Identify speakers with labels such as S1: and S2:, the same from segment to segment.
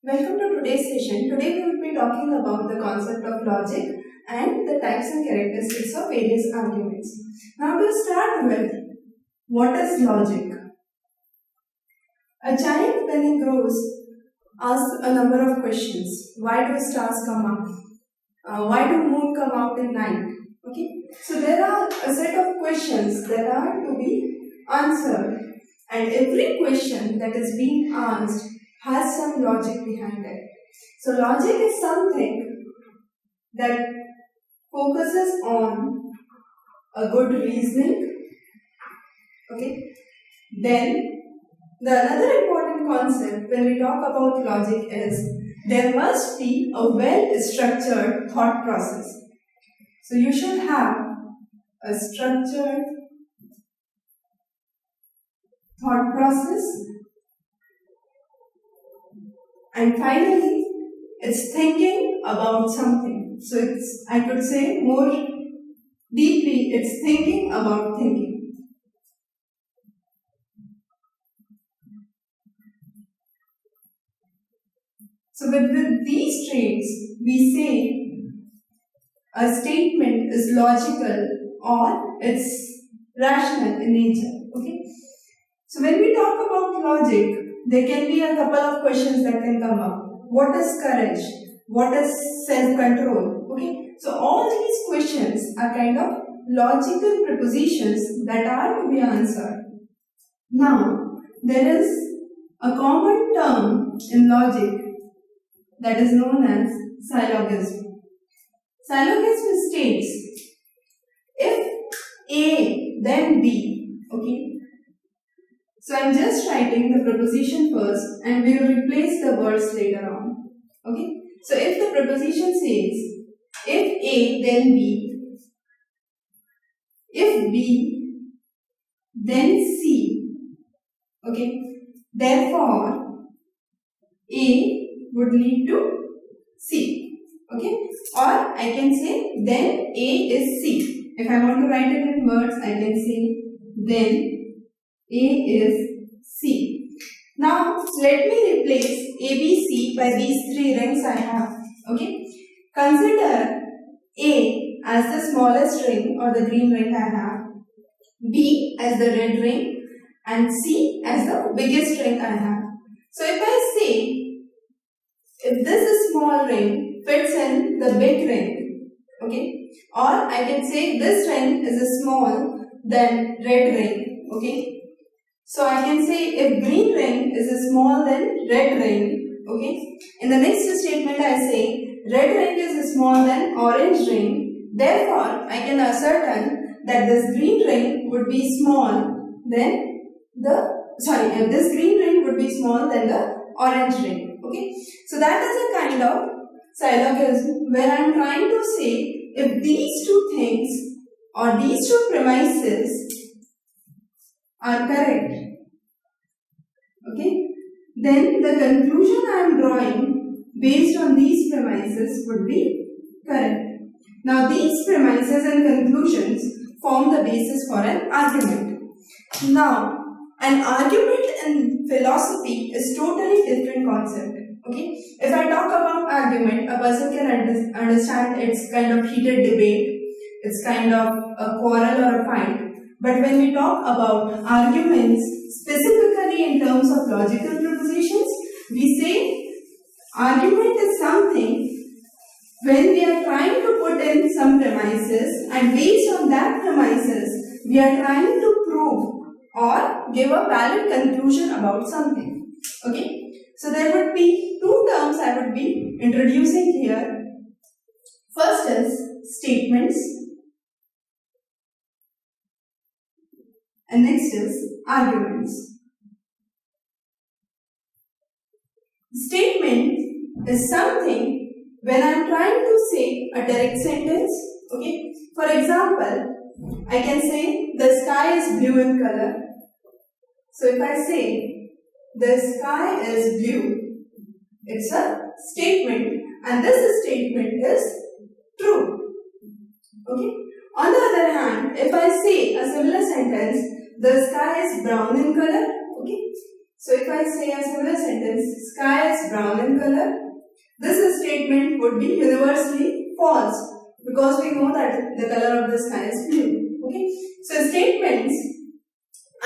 S1: Welcome to today's session. Today we will be talking about the concept of logic and the types and characteristics of various arguments. Now to start with, what is logic? A child when he grows asks a number of questions. Why do stars come up? Why do moon come out in night? Okay. So there are a set of questions that are to be answered, and every question that is being asked has some logic behind it. So logic is something that focuses on a good reasoning. Okay. Then the another important concept when we talk about logic is there must be a well-structured thought process. So you should have a structured thought process. And finally, it's thinking about something. So I could say more deeply, it's thinking about thinking. So with these traits, we say a statement is logical or it's rational in nature. Okay. So when we talk about logic, there can be a couple of questions that can come up. What is courage? What is self-control? Okay. So all these questions are kind of logical propositions that are to be answered. Now, there is a common term in logic that is known as syllogism. Syllogism states, if A then B, okay. So I'm just writing the preposition first and we will replace the words later on. Okay. So if the preposition says, if A then B, if B then C, okay. Therefore, A would lead to C. Okay. Or I can say then A is C. If I want to write it in words, I can say then A is C. Now let me replace ABC by these three rings I have. Okay. Consider A as the smallest ring or the green ring I have, B as the red ring, and C as the biggest ring I have. So if I say, if this small ring fits in the big ring, okay, or I can say this ring is a small than red ring, okay. So I can say if green ring is a small than red ring, okay. In the next statement I say red ring is small than orange ring. Therefore, I can ascertain that this green ring would be small than this green ring would be small than the orange ring. Okay, so that is a kind of syllogism where I am trying to say if these two things or these two premises are correct, okay, then the conclusion I am drawing based on these premises would be correct. Now these premises and conclusions form the basis for an argument. Now an argument in philosophy is totally different concept. Okay, if I talk about argument, a person can understand it's kind of heated debate, it's kind of a quarrel or a fight. But when we talk about arguments, specifically in terms of logical propositions, we say argument is something when we are trying to put in some premises and based on that premises, we are trying to prove or give a valid conclusion about something. Okay. So there would be two terms I would be introducing here. First is statements and next is arguments. Statement is something when I am trying to say a direct sentence. Okay. For example, I can say the sky is blue in color. So if I say the sky is blue, it's a statement and this statement is true. Okay. On the other hand, if I say a similar sentence, the sky is brown in color, okay. So if I say a similar sentence, sky is brown in color, this statement would be universally false because we know that the color of the sky is blue. Okay. So statements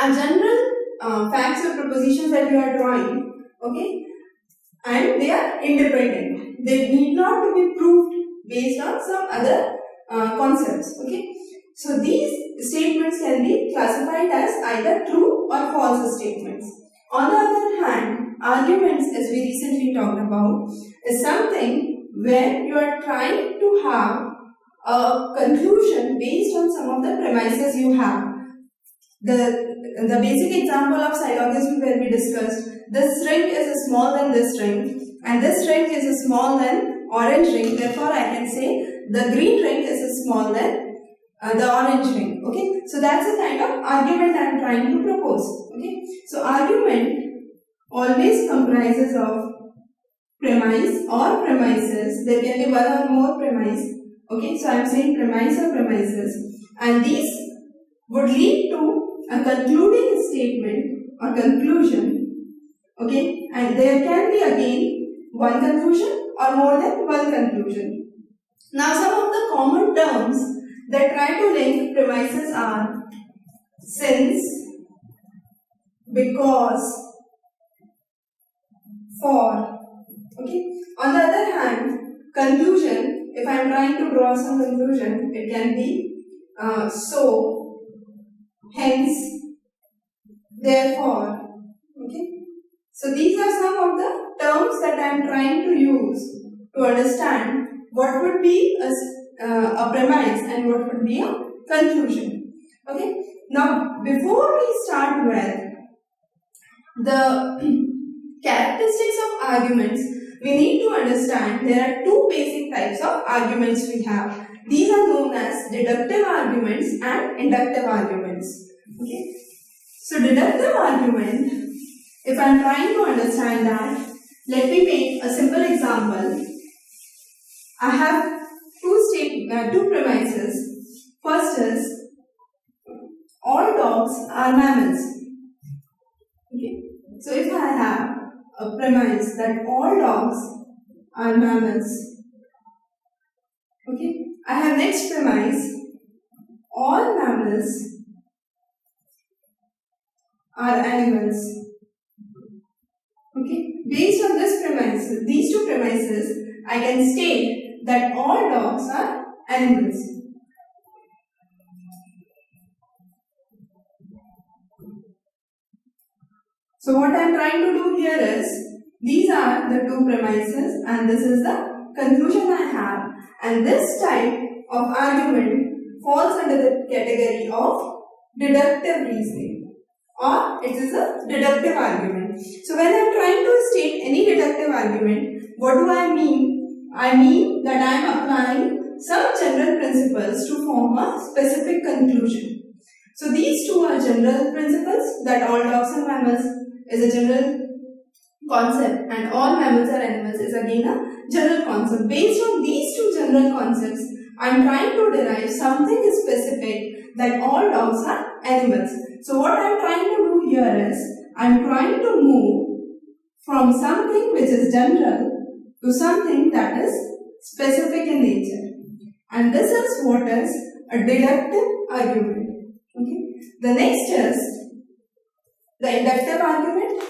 S1: are general facts or propositions that you are drawing. Okay. And they are independent. They need not to be proved based on some other concepts. Okay. So these statements can be classified as either true or false statements. On the other hand, arguments, as we recently talked about, is something where you are trying to have a conclusion based on some of the premises you have. The basic example of syllogism where we discussed this ring is smaller than this ring and this ring is smaller than orange ring. Therefore, I can say the green ring is smaller than the orange ring. Okay, so that's the kind of argument I am trying to propose. Okay, so argument always comprises of premise or premises. There can be one or more premise. Okay, so I am saying premise or premises, and these would lead to a concluding statement or conclusion. Okay, and there can be again one conclusion or more than one conclusion. Now, some of the common terms that try to link premises are since, because, for. Okay. On the other hand, conclusion, if I am trying to draw some conclusion, it can be so, hence, therefore. Okay. So these are some of the terms that I am trying to use to understand what would be a premise and what would be a conclusion. Okay. Now, before we start with the characteristics of arguments, we need to understand there are two basic types of arguments we have. These are known as deductive arguments and inductive arguments. Okay. So deductive argument, if I am trying to understand that, let me make a simple example. I have two premises. First is all dogs are mammals. Okay. So if I have a premise that all dogs are mammals, okay, I have next premise, all mammals are animals. Okay, based on this premise, these two premises, I can state that all dogs are animals. So what I am trying to do here is, these are the two premises and this is the conclusion I have, and this type of argument falls under the category of deductive reasoning, or it is a deductive argument. So when I am trying to state any deductive argument, what do I mean? I mean that I am applying some general principles to form a specific conclusion. So these two are general principles, that all dogs are mammals is a general concept and all mammals are animals is again a general concept. Based on these two general concepts, I am trying to derive something specific, that all dogs are animals. So what I am trying to do here is, I am trying to move from something which is general to something that is specific in nature. And this is what is a deductive argument. Okay. The next is the inductive argument.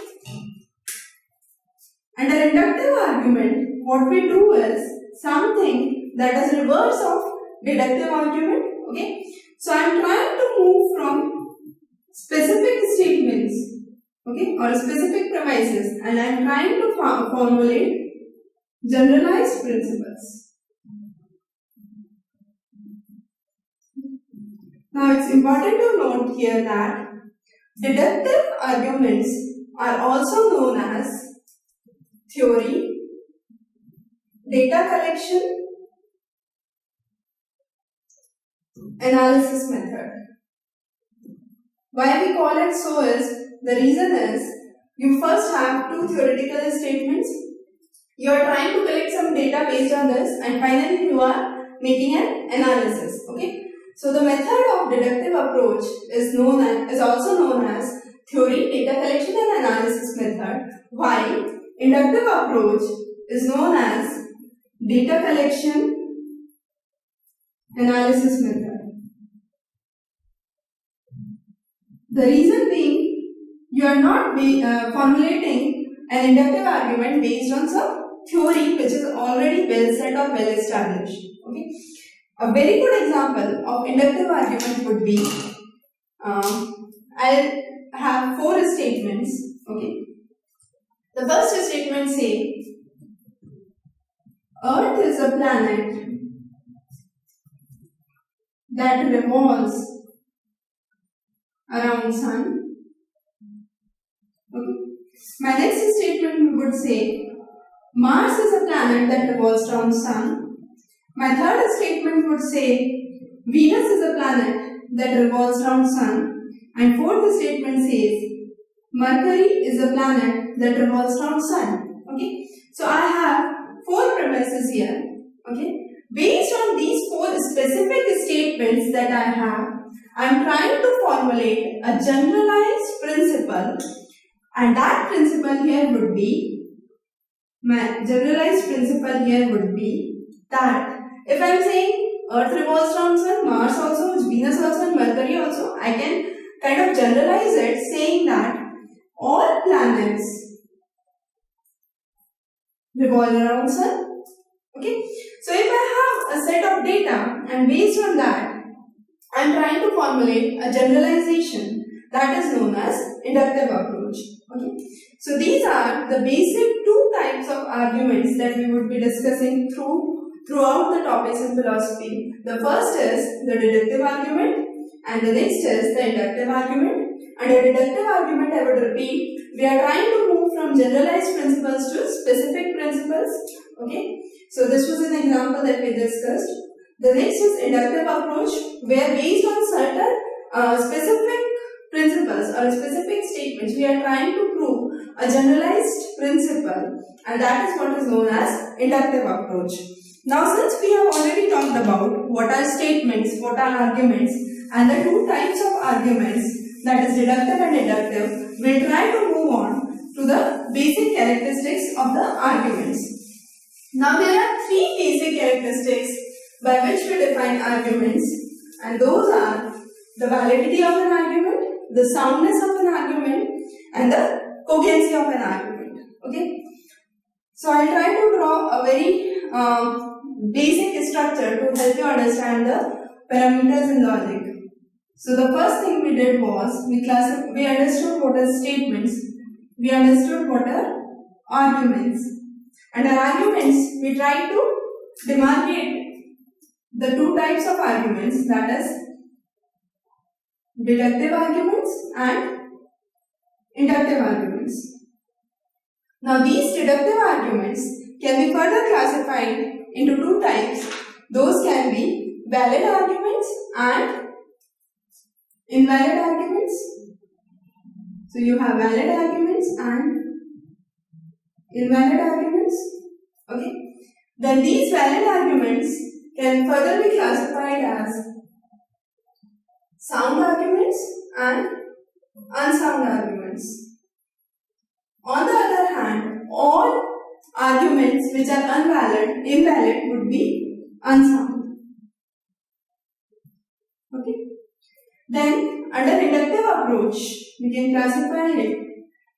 S1: Under inductive argument, what we do is something that is reverse of deductive argument. Okay. So I am trying to move from specific statements, okay, or specific premises, and I am trying to formulate generalized principles. Now it's important to note here that deductive arguments are also known as theory, data collection, analysis method. Why we call it so is, the reason is, you first have two theoretical statements, you are trying to collect some data based on this, and finally you are making an analysis. Okay. So the method of deductive approach is also known as theory, data collection and analysis method, while inductive approach is known as data collection analysis method. The reason being, you are not formulating an inductive argument based on some theory which is already well set or well established. Okay. A very good example of inductive argument would be, I'll have 4 statements. Okay. The first statement says, Earth is a planet that revolves around Sun. Okay. My next statement would say, Mars is a planet that revolves around Sun. My third statement would say, Venus is a planet that revolves around Sun. And fourth statement says, Mercury is a planet that revolves around Sun. Okay. So I have 4 premises here. Okay. Based on these 4 specific statements that I have, I am trying to formulate a generalized principle, and that principle here would be, my generalized principle here would be that if I am saying Earth revolves around Sun, Mars also, Venus also and Mercury also, I can kind of generalize it saying that all planets revolve around Sun. Okay. So if I have a set of data and based on that I am trying to formulate a generalization that is known as inductive approach. Okay. So these are the basic 2 types of arguments that we would be discussing throughout the topics in philosophy. The first is the deductive argument and the next is the inductive argument. Under deductive argument, I would repeat, we are trying to move from generalized principles to specific principles. Okay. So this was an example that we discussed. The next is inductive approach, where based on certain specific principles or specific statements, we are trying to prove a generalized principle, and that is what is known as inductive approach. Now, since we have already talked about what are statements, what are arguments, and the 2 types of arguments, that is deductive and inductive, we will try to move on to the basic characteristics of the arguments. Now, there are 3 basic characteristics by which we define arguments, and those are the validity of an argument, the soundness of an argument, and the cogency of an argument. Okay. So I'll try to draw a very basic structure to help you understand the parameters in logic. So the first thing we did was we understood what are statements, we understood what are arguments. Under arguments, we try to demarcate the 2 types of arguments, that is deductive arguments and inductive arguments. Now these deductive arguments can be further classified into 2 types. Those can be valid arguments and invalid arguments. So you have valid arguments and invalid arguments. Okay. Then these valid arguments can further be classified as sound arguments and unsound arguments. On the other hand, all arguments which are invalid would be unsound. Okay. Then under inductive approach, we can classify it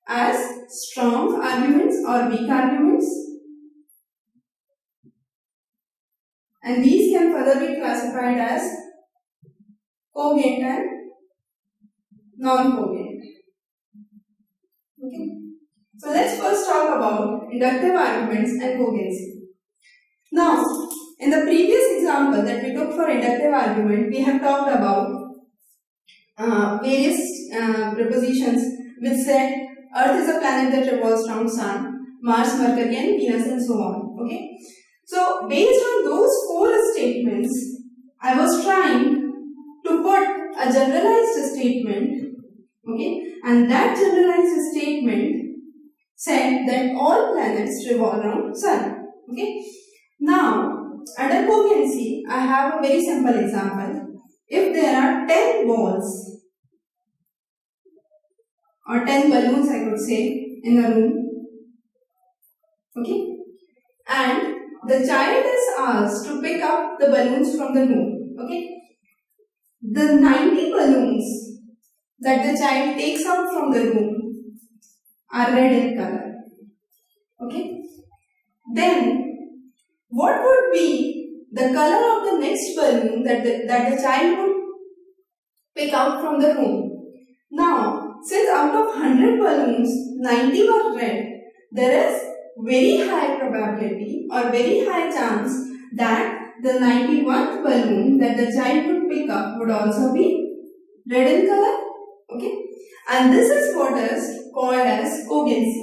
S1: as strong arguments or weak arguments, and these can further be classified as cogent and non-cogent. Okay. So let's first talk about inductive arguments and cogency. Now, in the previous example that we took for inductive argument, we have talked about various propositions which said Earth is a planet that revolves around Sun, Mars, Mercury and Venus and so on. Okay. So based on those 4 statements, I was trying to put a generalized statement, okay, and that generalized statement said that all planets revolve around Sun. Okay. Now, under cogency, I have a very simple example. If there are 10 balls or 10 balloons, I could say, in a room. Okay, and the child is asked to pick up the balloons from the room. Okay, the 90 balloons that the child takes out from the room are red in color. Okay, then what would be the color of the next balloon that the child would pick out from the room? Now, since out of 100 balloons, 90 were red, there is very high probability or very high chance that the 91st balloon that the child would pick up would also be red in color. Okay, and this is what is called as cogency.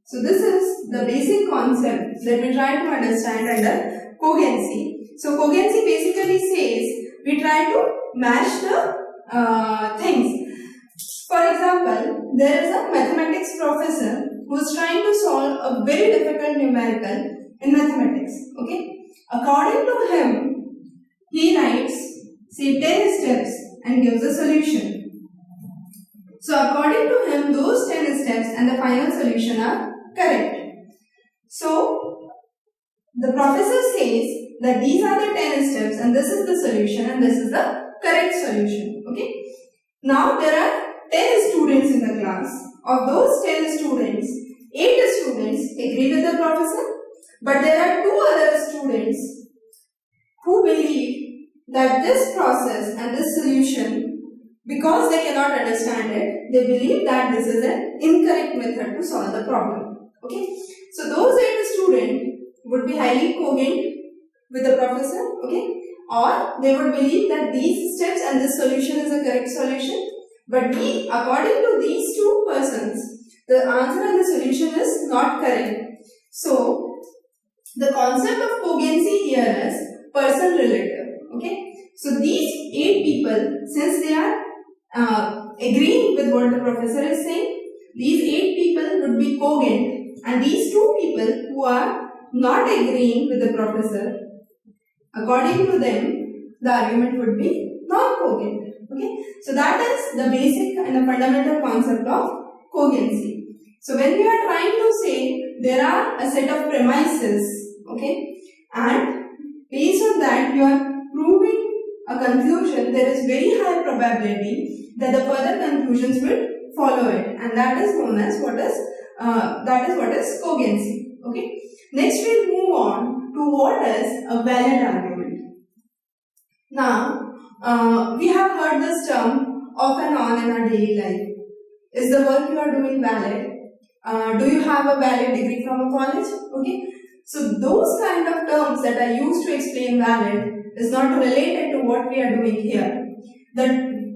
S1: So this is the basic concept that we try to understand under cogency. So cogency basically says we try to match the things. For example, there is a mathematics professor who is trying to solve a very difficult numerical in mathematics. Okay, according to him, he writes say 10 steps and gives a solution. So according to him, those 10 steps and the final solution are correct. So the professor says that these are the 10 steps and this is the solution and this is the correct solution. Okay. Now there are 10 students in the class. Of those 10 students, 8 students agree with the professor, but there are 2 other students who believe that this process and this solution, because they cannot understand it, they believe that this is an incorrect method to solve the problem. Okay, so those 8 students would be highly cogent with the professor, okay, or they would believe that these steps and this solution is a correct solution. But according to these 2 persons, the answer and the solution is not correct. So the concept of cogency here is person relative. Okay, so these 8 people, since they are agreeing with what the professor is saying, these 8 people would be cogent, and these 2 people who are not agreeing with the professor, according to them, the argument would be non-cogent. Okay, so that is the basic and the fundamental concept of cogency. So when we are trying to say there are a set of premises, okay, and based on that you are proving a conclusion, there is very high probability that the further conclusions will follow it, and that is known as what is cogency. Okay. Next we'll move on to what is a valid argument. Now we have heard this term off and on in our daily life. Is the work you are doing valid? Do you have a valid degree from a college? Okay. So those kind of terms that are used to explain valid is not related to what we are doing here. The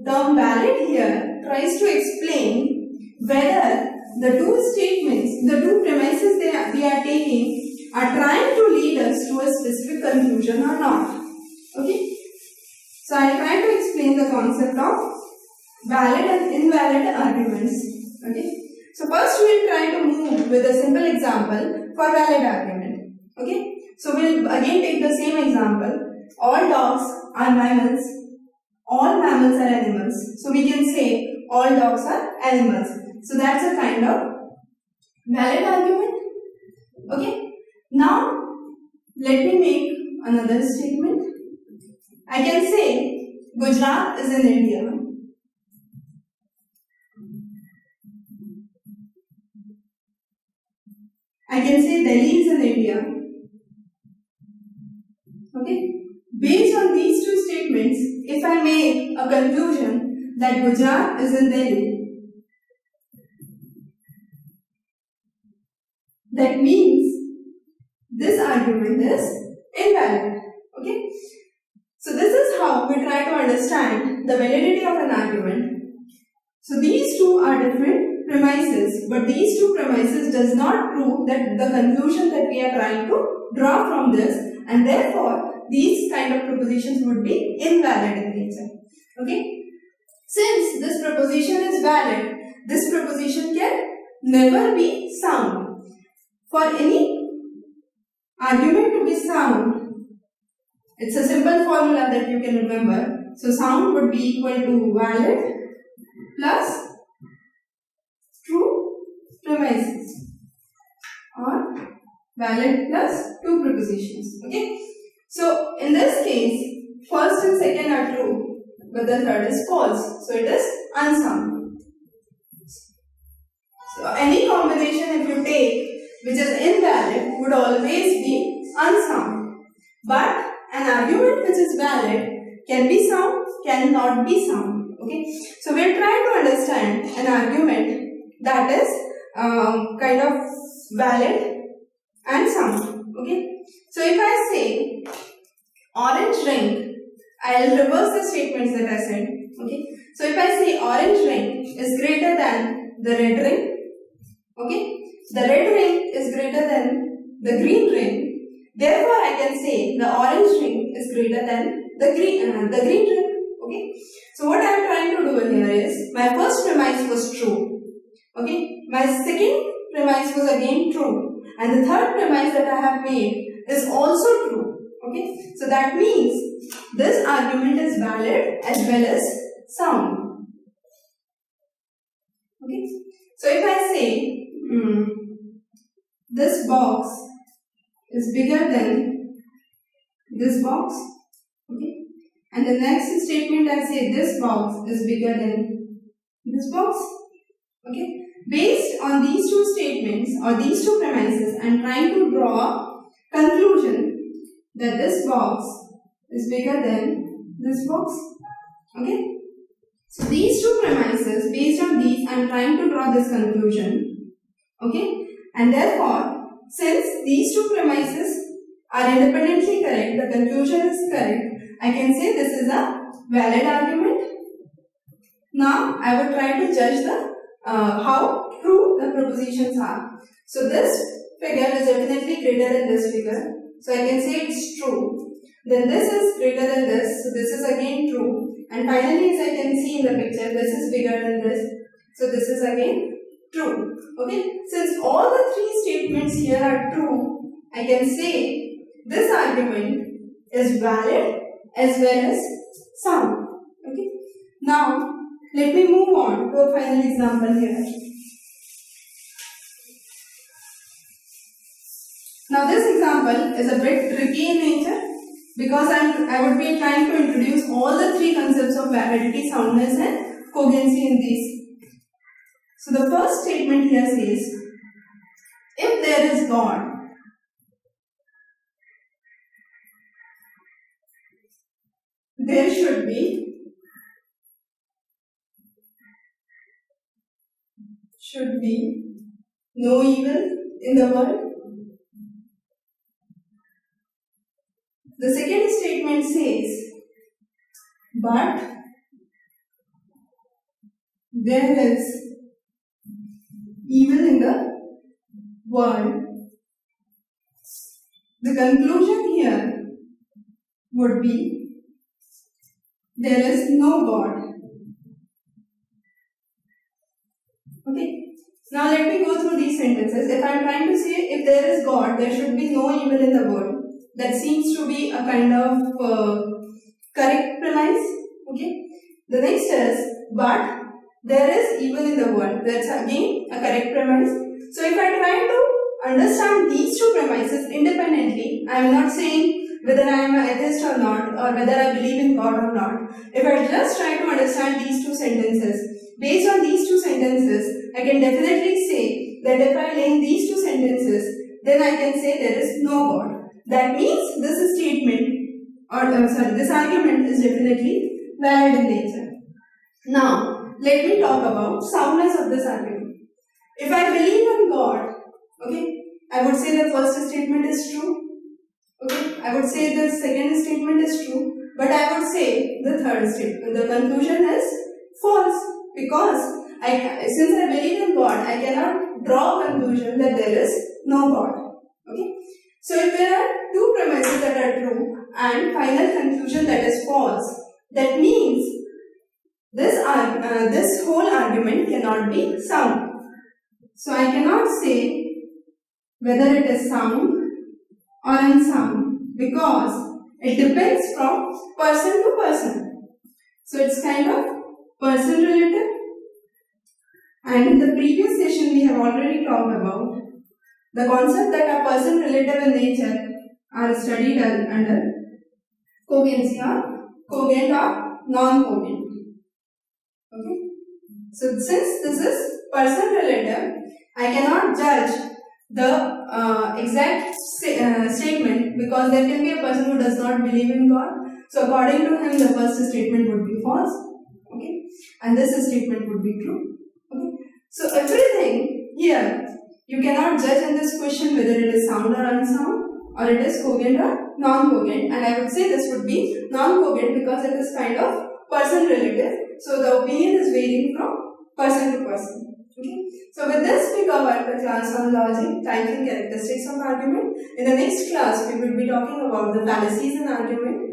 S1: term valid here tries to explain whether the 2 statements, the 2 premises we are taking are trying to lead us to a specific conclusion or not. Okay. So I try to explain the concept of valid and invalid arguments. Okay. So first we will try to move with a simple example for valid argument. Okay. So we will again take the same example. All dogs are mammals. All mammals are animals. So we can say all dogs are animals. So that's a kind of valid argument. Okay. Now let me make another statement. I can say Gujarat is in India. I can say Delhi is in India. Okay. Based on these 2 statements, if I make a conclusion that Gujarat is in Delhi, that means this argument is invalid. Okay. So this is how we try to understand the validity of an argument. So these 2 are different premises, but these 2 premises does not prove that the conclusion that we are trying to draw from this, and therefore these kind of propositions would be invalid in nature. Okay. Since this proposition is valid, this proposition can never be sound. For any argument to be sound, it's a simple formula that you can remember. So sound would be equal to valid plus true premises, or valid plus two prepositions. Okay. So in this case, first and second are true, but the third is false. So it is unsound. So any combination if you take which is invalid would always be unsound. But an argument which is valid can be sound, cannot be sound. Okay. So we are trying to understand an argument that is kind of valid and sound. Okay. So if I say orange ring, I will reverse the statements that I said. Okay. So if I say orange ring is greater than the red ring, okay, the red ring is greater than the green ring. Therefore, I can say the orange ring is greater than the green ring. Okay. So what I am trying to do here is my first premise was true. Okay. My second premise was again true, and the third premise that I have made is also true. Okay. So that means this argument is valid as well as sound. Okay. So if I say this box is bigger than this box, okay, and the next statement I say this box is bigger than this box, okay. Based on these two statements or these two premises, I am trying to draw a conclusion that this box is bigger than this box, okay. So these two premises, based on these, I am trying to draw this conclusion, okay. And therefore, since these two premises are independently correct, the conclusion is correct, I can say this is a valid argument. Now, I will try to judge the how true the propositions are. So this figure is definitely greater than this figure. So I can say it's true. Then this is greater than this. So this is again true. And finally, as I can see in the picture, this is bigger than this. So this is again true. Okay. Since all the three statements here are true, I can say this argument is valid as well as sound. Okay. Now, let me move on to a final example here. Now this example is a bit tricky in nature because I would be trying to introduce all the three concepts of validity, soundness and cogency in these. So the first statement here says, if there is God, there should be no evil in the world. The second statement says, but there is evil in the world. The conclusion here would be, there is no God. Okay. Now let me go through these sentences. If I am trying to say if there is God, there should be no evil in the world. That seems to be a kind of correct premise. Okay. The next is, but there is evil in the world. That's again a correct premise. So if I try to understand these two premises independently, I am not saying whether I am an atheist or not, or whether I believe in God or not. If I just try to understand these two sentences, based on these two sentences, I can definitely say that if I link these two sentences, then I can say there is no God. That means this statement, or this argument is definitely valid in nature. Now, let me talk about soundness of this argument. If I believe in God, okay, I would say the first statement is true. Okay, I would say the second statement is true, but I would say the third statement, the conclusion is false, because since I believe in God, I cannot draw a conclusion that there is no God. Okay, so if there are two premises that are true and final conclusion that is false, that means this whole argument cannot be sound. So I cannot say whether it is sound or unsound, because it depends from person to person. So it's kind of person relative And in the previous session, we have already talked about the concept that a person relative in nature are studied under cogency or cogent or non-cogent. Okay. So since this is person relative, I cannot judge the exact statement, because there can be a person who does not believe in God. So according to him, the first statement would be false. Okay. And this statement would be true. Okay. So everything here, you cannot judge in this question whether it is sound or unsound, or it is cogent or non-cogent. And I would say this would be non-cogent because it is kind of person relative. So the opinion is varying from person to person. Okay. So with this we covered the class on logic, types and characteristics of argument. In the next class we will be talking about the fallacies in argument,